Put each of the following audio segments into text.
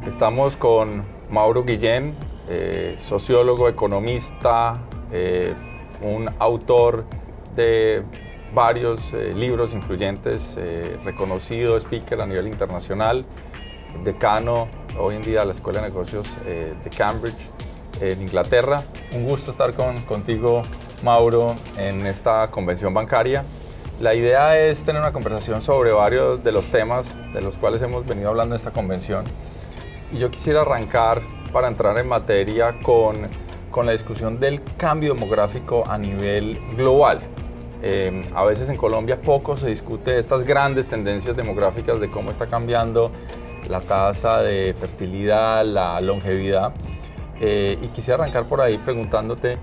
Estamos con Mauro Guillén, sociólogo, economista, un autor de varios libros influyentes, reconocido speaker a nivel internacional, decano hoy en día de la Escuela de Negocios de Cambridge en Inglaterra. Un gusto estar contigo, Mauro, en esta convención bancaria. La idea es tener una conversación sobre varios de los temas de los cuales hemos venido hablando en esta convención. Y yo quisiera arrancar para entrar en materia con la discusión del cambio demográfico a nivel global. A veces en Colombia poco se discute de estas grandes tendencias demográficas, de cómo está cambiando la tasa de fertilidad, la longevidad. Y quisiera arrancar por ahí preguntándote,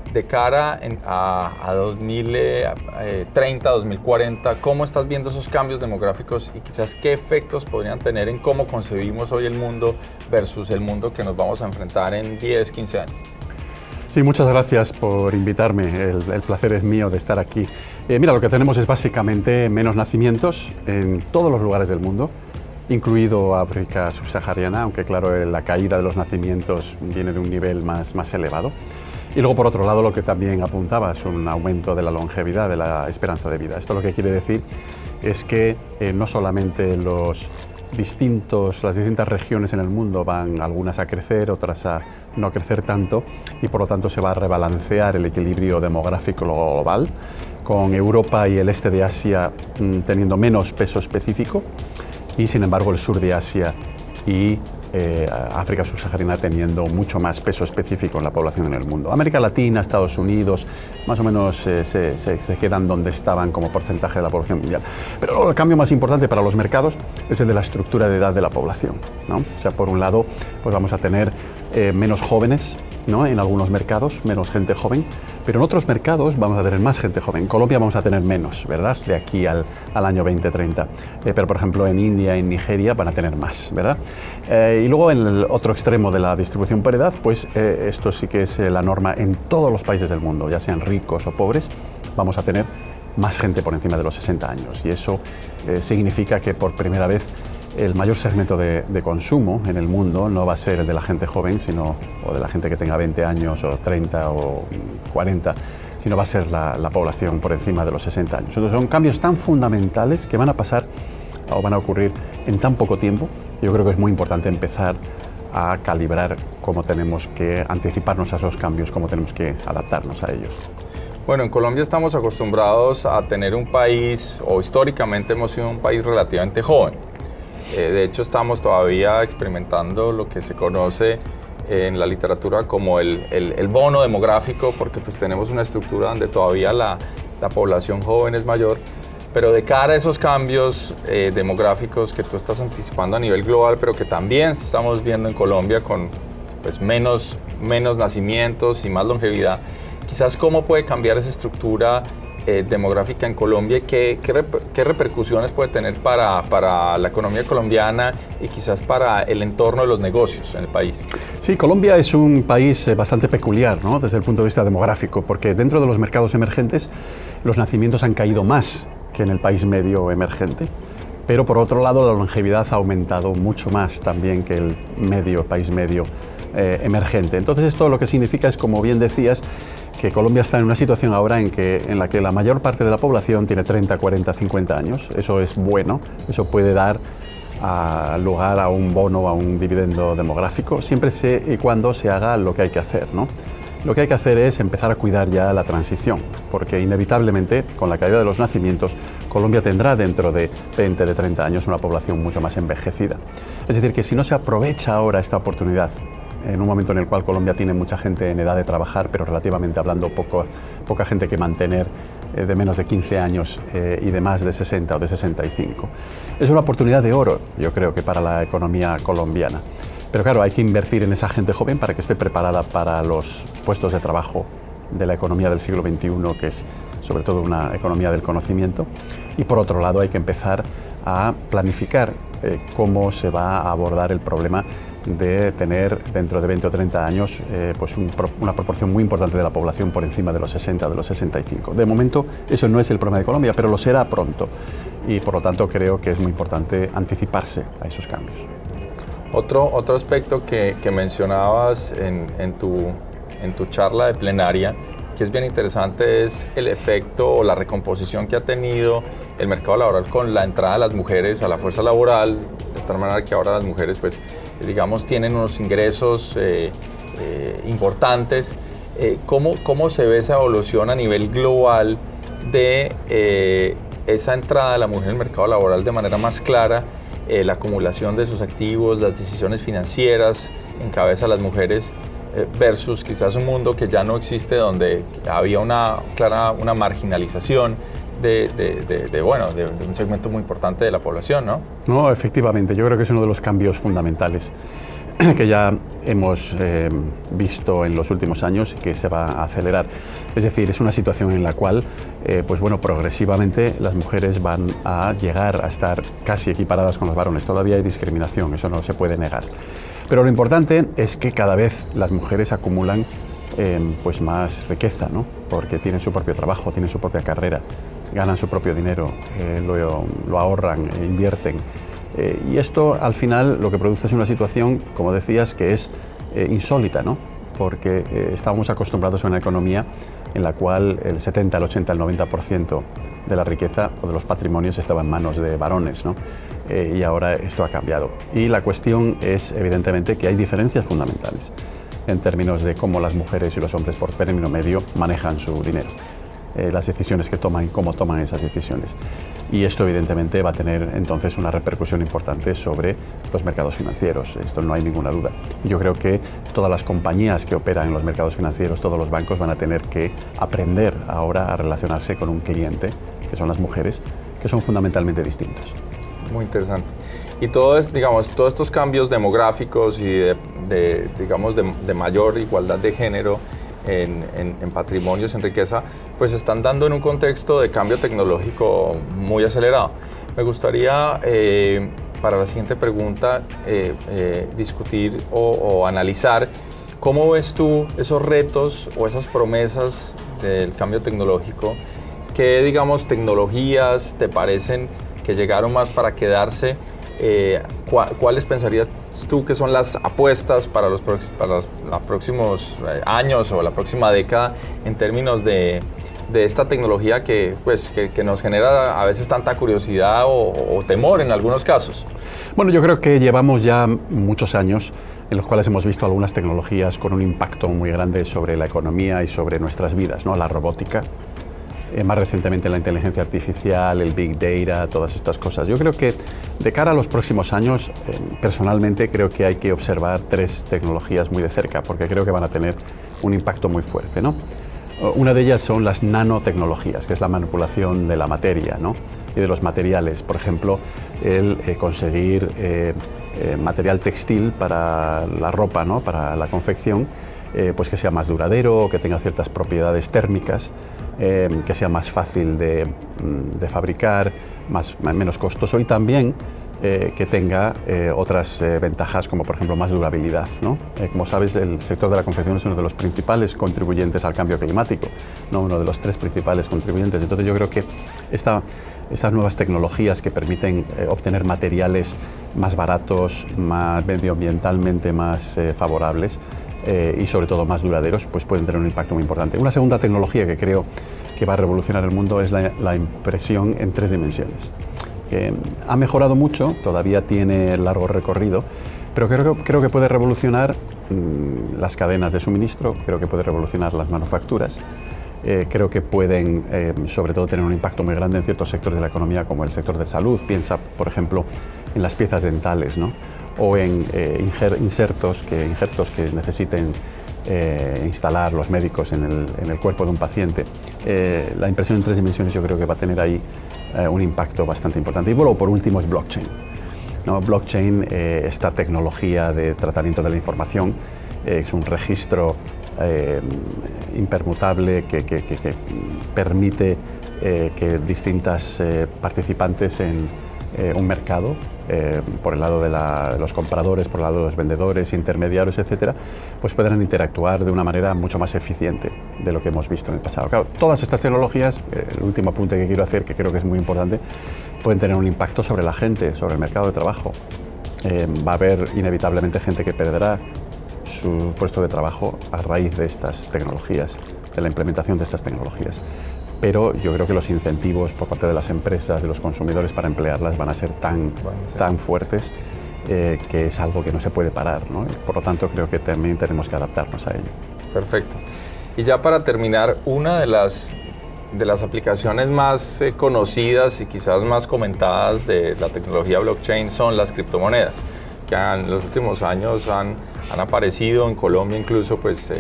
de cara a 2030, 2040, ¿cómo estás viendo esos cambios demográficos y quizás qué efectos podrían tener en cómo concebimos hoy el mundo versus el mundo que nos vamos a enfrentar en 10, 15 años? Sí, muchas gracias por invitarme. El placer es mío de estar aquí. Mira, lo que tenemos es básicamente menos nacimientos en todos los lugares del mundo, incluido África subsahariana, aunque claro, la caída de los nacimientos viene de un nivel más elevado. Y luego, por otro lado, lo que también apuntaba es un aumento de la longevidad, de la esperanza de vida. Esto lo que quiere decir es que no solamente las distintas regiones en el mundo van algunas a crecer, otras a no crecer tanto, y por lo tanto se va a rebalancear el equilibrio demográfico global, con Europa y el este de Asia teniendo menos peso específico, y sin embargo el sur de Asia y África subsahariana teniendo mucho más peso específico en la población en el mundo. América Latina, Estados Unidos, más o menos se quedan donde estaban como porcentaje de la población mundial. Pero el cambio más importante para los mercados es el de la estructura de edad de la población, ¿no? O sea, por un lado, pues vamos a tener menos jóvenes, ¿no? En algunos mercados, menos gente joven, pero en otros mercados vamos a tener más gente joven. En Colombia vamos a tener menos, ¿verdad? De aquí al año 2030. Pero, por ejemplo, en India, en Nigeria van a tener más, ¿verdad? Y luego, en el otro extremo de la distribución por edad, pues esto sí que es la norma en todos los países del mundo, ya sean ricos o pobres, vamos a tener más gente por encima de los 60 años. Y eso significa que por primera vez el mayor segmento de consumo en el mundo no va a ser el de la gente joven, o de la gente que tenga 20 años o 30 o 40, sino va a ser la población por encima de los 60 años. Entonces son cambios tan fundamentales que van a pasar o van a ocurrir en tan poco tiempo. Yo creo que es muy importante empezar a calibrar cómo tenemos que anticiparnos a esos cambios, cómo tenemos que adaptarnos a ellos. Bueno, en Colombia estamos acostumbrados a tener un país, o históricamente hemos sido un país relativamente joven. De hecho, estamos todavía experimentando lo que se conoce en la literatura como el bono demográfico, porque pues tenemos una estructura donde todavía la población joven es mayor, pero de cara a esos cambios demográficos que tú estás anticipando a nivel global, pero que también estamos viendo en Colombia con pues, menos nacimientos y más longevidad, quizás cómo puede cambiar esa estructura demográfica en Colombia, ¿qué repercusiones puede tener para la economía colombiana y quizás para el entorno de los negocios en el país? Sí, Colombia es un país bastante peculiar, ¿no? Desde el punto de vista demográfico, porque dentro de los mercados emergentes los nacimientos han caído más que en el país medio emergente, pero por otro lado la longevidad ha aumentado mucho más también que el país medio emergente. Entonces esto lo que significa es, como bien decías, que Colombia está en una situación ahora en la que la mayor parte de la población tiene 30, 40, 50 años. Eso es bueno, eso puede dar lugar a un bono, a un dividendo demográfico, siempre y cuando se haga lo que hay que hacer, ¿no? Lo que hay que hacer es empezar a cuidar ya la transición, porque inevitablemente, con la caída de los nacimientos, Colombia tendrá dentro de 20, de 30 años una población mucho más envejecida. Es decir, que si no se aprovecha ahora esta oportunidad, en un momento en el cual Colombia tiene mucha gente en edad de trabajar, pero relativamente hablando poca gente que mantener de menos de 15 años y de más de 60 o de 65. Es una oportunidad de oro, yo creo, que para la economía colombiana. Pero claro, hay que invertir en esa gente joven para que esté preparada para los puestos de trabajo de la economía del siglo XXI, que es sobre todo una economía del conocimiento. Y por otro lado, hay que empezar a planificar cómo se va a abordar el problema de tener dentro de 20 o 30 años pues una proporción muy importante de la población por encima de los 60, de los 65. De momento eso no es el problema de Colombia, pero lo será pronto y por lo tanto creo que es muy importante anticiparse a esos cambios. Otro aspecto que mencionabas en tu charla de plenaria, que es bien interesante, es el efecto o la recomposición que ha tenido el mercado laboral con la entrada de las mujeres a la fuerza laboral, de tal manera que ahora las mujeres, pues, digamos, tienen unos ingresos importantes. ¿Cómo se ve esa evolución a nivel global de esa entrada de la mujer en el mercado laboral de manera más clara, la acumulación de sus activos, las decisiones financieras en cabeza de las mujeres, versus quizás un mundo que ya no existe, donde había una marginalización de un segmento muy importante de la población, ¿no? No, efectivamente, yo creo que es uno de los cambios fundamentales que ya hemos visto en los últimos años y que se va a acelerar. Es decir, es una situación en la cual, progresivamente las mujeres van a llegar a estar casi equiparadas con los varones. Todavía hay discriminación, eso no se puede negar. Pero lo importante es que cada vez las mujeres acumulan más riqueza, ¿no? Porque tienen su propio trabajo, tienen su propia carrera, ganan su propio dinero, lo ahorran, invierten. Y esto al final lo que produce es una situación, como decías, que es insólita, ¿no? Porque estábamos acostumbrados a una economía en la cual el 70, el 80, el 90% de la riqueza o de los patrimonios estaba en manos de varones, ¿no? Y ahora esto ha cambiado. Y la cuestión es, evidentemente, que hay diferencias fundamentales en términos de cómo las mujeres y los hombres por término medio manejan su dinero, las decisiones que toman y cómo toman esas decisiones. Y esto evidentemente va a tener entonces una repercusión importante sobre los mercados financieros, esto no hay ninguna duda. Y yo creo que todas las compañías que operan en los mercados financieros, todos los bancos van a tener que aprender ahora a relacionarse con un cliente, que son las mujeres, que son fundamentalmente distintos. Muy interesante. Y todos estos cambios demográficos y de mayor igualdad de género en patrimonios, en riqueza, pues se están dando en un contexto de cambio tecnológico muy acelerado. Me gustaría, para la siguiente pregunta, discutir o analizar cómo ves tú esos retos o esas promesas del cambio tecnológico. ¿Qué, tecnologías te parecen que llegaron más para quedarse? ¿Cuáles pensarías tú que son las apuestas para los próximos años o la próxima década en términos de esta tecnología que nos genera a veces tanta curiosidad o temor en algunos casos? Bueno, yo creo que llevamos ya muchos años en los cuales hemos visto algunas tecnologías con un impacto muy grande sobre la economía y sobre nuestras vidas, ¿no? La robótica, más recientemente la inteligencia artificial, el Big Data, todas estas cosas. Yo creo que de cara a los próximos años, personalmente creo que hay que observar tres tecnologías muy de cerca, porque creo que van a tener un impacto muy fuerte, ¿no? Una de ellas son las nanotecnologías, que es la manipulación de la materia, ¿no? Y de los materiales. Por ejemplo, el conseguir material textil para la ropa, ¿no? Para la confección, pues que sea más duradero, que tenga ciertas propiedades térmicas, que sea más fácil de fabricar, menos costoso, y también que tenga otras ventajas, como por ejemplo más durabilidad, ¿no? Como sabes, el sector de la confección es uno de los principales contribuyentes al cambio climático, ¿no? Uno de los tres principales contribuyentes. Entonces yo creo que estas nuevas tecnologías que permiten obtener materiales más baratos, más medioambientalmente más favorables, y sobre todo más duraderos, pues pueden tener un impacto muy importante. Una segunda tecnología que creo que va a revolucionar el mundo es la impresión en 3 dimensiones. Ha mejorado mucho, todavía tiene largo recorrido, pero creo que puede revolucionar las cadenas de suministro, creo que puede revolucionar las manufacturas, creo que pueden sobre todo tener un impacto muy grande en ciertos sectores de la economía, como el sector de salud. Piensa, por ejemplo, en las piezas dentales, ¿no? O en injertos que necesiten instalar los médicos en el cuerpo de un paciente. La impresión en 3 dimensiones yo creo que va a tener ahí un impacto bastante importante. Y bueno, por último es blockchain, ¿no? Blockchain, esta tecnología de tratamiento de la información, es un registro impermutable que permite que distintas participantes en un mercado, por el lado de los compradores, por el lado de los vendedores, intermediarios, etcétera, pues podrán interactuar de una manera mucho más eficiente de lo que hemos visto en el pasado. Claro, todas estas tecnologías, el último apunte que quiero hacer, que creo que es muy importante, pueden tener un impacto sobre la gente, sobre el mercado de trabajo. Va a haber inevitablemente gente que perderá su puesto de trabajo a raíz de estas tecnologías, de la implementación de estas tecnologías. Pero yo creo que los incentivos por parte de las empresas, de los consumidores para emplearlas van a ser tan fuertes que es algo que no se puede parar, ¿no? Por lo tanto, creo que también tenemos que adaptarnos a ello. Perfecto. Y ya para terminar, una de las aplicaciones más conocidas y quizás más comentadas de la tecnología blockchain son las criptomonedas, que en los últimos años han aparecido en Colombia, incluso pues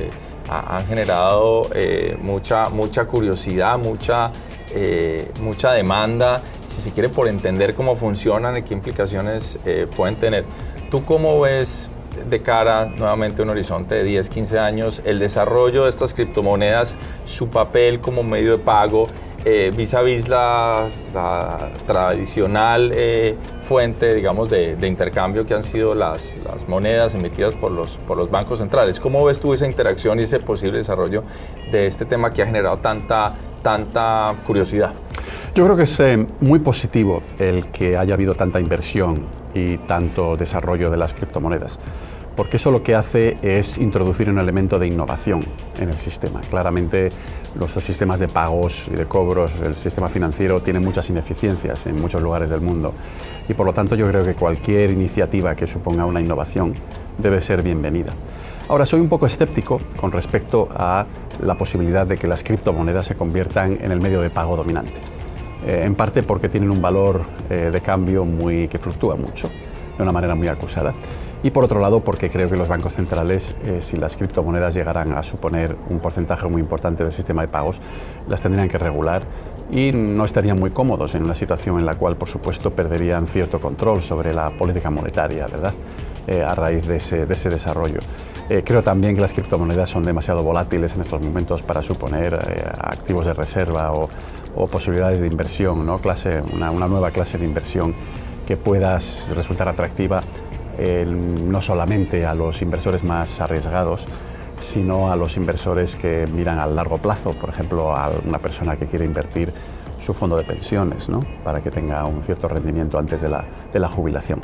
han generado mucha curiosidad, mucha demanda, si se quiere, por entender cómo funcionan y qué implicaciones pueden tener. ¿Tú cómo ves de cara nuevamente a un horizonte de 10, 15 años el desarrollo de estas criptomonedas, su papel como medio de pago vis a vis la tradicional fuente, digamos, de intercambio que han sido las monedas emitidas por los bancos centrales? ¿Cómo ves tú esa interacción y ese posible desarrollo de este tema que ha generado tanta curiosidad? Yo creo que es muy positivo el que haya habido tanta inversión y tanto desarrollo de las criptomonedas, porque eso lo que hace es introducir un elemento de innovación en el sistema. Claramente los sistemas de pagos y de cobros, el sistema financiero tiene muchas ineficiencias en muchos lugares del mundo y por lo tanto yo creo que cualquier iniciativa que suponga una innovación debe ser bienvenida. Ahora, soy un poco escéptico con respecto a la posibilidad de que las criptomonedas se conviertan en el medio de pago dominante. En parte porque tienen un valor de cambio que fluctúa mucho, de una manera muy acusada. Y por otro lado, porque creo que los bancos centrales, si las criptomonedas llegaran a suponer un porcentaje muy importante del sistema de pagos, las tendrían que regular y no estarían muy cómodos en una situación en la cual, por supuesto, perderían cierto control sobre la política monetaria, ¿verdad? A raíz de ese desarrollo. Creo también que las criptomonedas son demasiado volátiles en estos momentos para suponer activos de reserva o posibilidades de inversión, ¿no? Una nueva clase de inversión que pueda resultar atractiva no solamente a los inversores más arriesgados, sino a los inversores que miran a largo plazo, por ejemplo, a una persona que quiere invertir su fondo de pensiones, ¿no? Para que tenga un cierto rendimiento antes de la jubilación.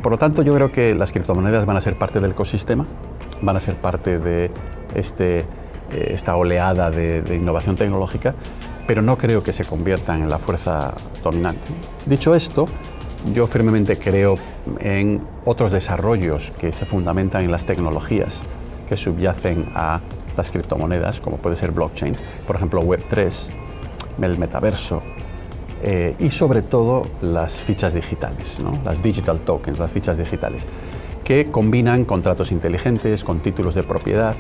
Por lo tanto, yo creo que las criptomonedas van a ser parte del ecosistema, van a ser parte de esta oleada de innovación tecnológica, pero no creo que se conviertan en la fuerza dominante. Dicho esto, yo firmemente creo en otros desarrollos que se fundamentan en las tecnologías que subyacen a las criptomonedas, como puede ser blockchain, por ejemplo Web3, el metaverso, y sobre todo las fichas digitales, ¿no? Las digital tokens, las fichas digitales, que combinan contratos inteligentes con títulos de propiedad,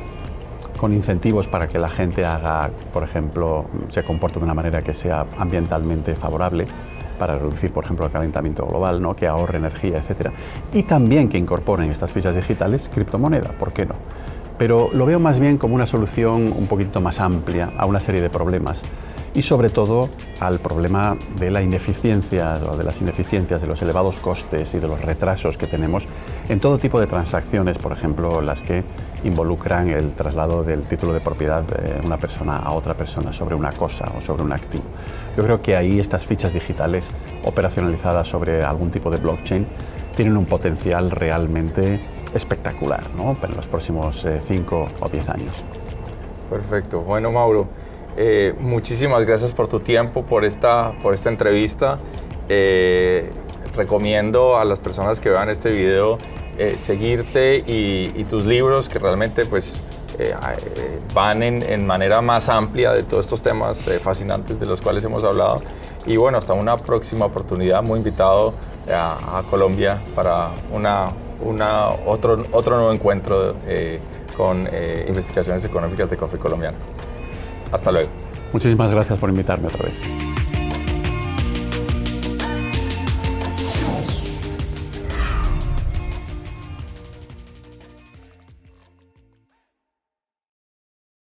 con incentivos para que la gente haga, por ejemplo, se comporte de una manera que sea ambientalmente favorable, para reducir, por ejemplo, el calentamiento global, ¿no? Que ahorre energía, etcétera. Y también que incorporen estas fichas digitales criptomoneda, ¿por qué no? Pero lo veo más bien como una solución un poquito más amplia a una serie de problemas y sobre todo al problema de la ineficiencia o de las ineficiencias, de los elevados costes y de los retrasos que tenemos en todo tipo de transacciones, por ejemplo, las que involucran el traslado del título de propiedad de una persona a otra persona sobre una cosa o sobre un activo. Yo creo que ahí estas fichas digitales operacionalizadas sobre algún tipo de blockchain tienen un potencial realmente espectacular, ¿no? En los próximos 5 o 10 años. Perfecto. Bueno, Mauro, muchísimas gracias por tu tiempo, por esta entrevista. Recomiendo a las personas que vean este video seguirte y tus libros, que realmente pues van en manera más amplia de todos estos temas fascinantes de los cuales hemos hablado. Y bueno, hasta una próxima oportunidad. Muy invitado a Colombia para otro nuevo encuentro con investigaciones económicas de Coffee Colombiano. Hasta luego. Muchísimas gracias por invitarme otra vez.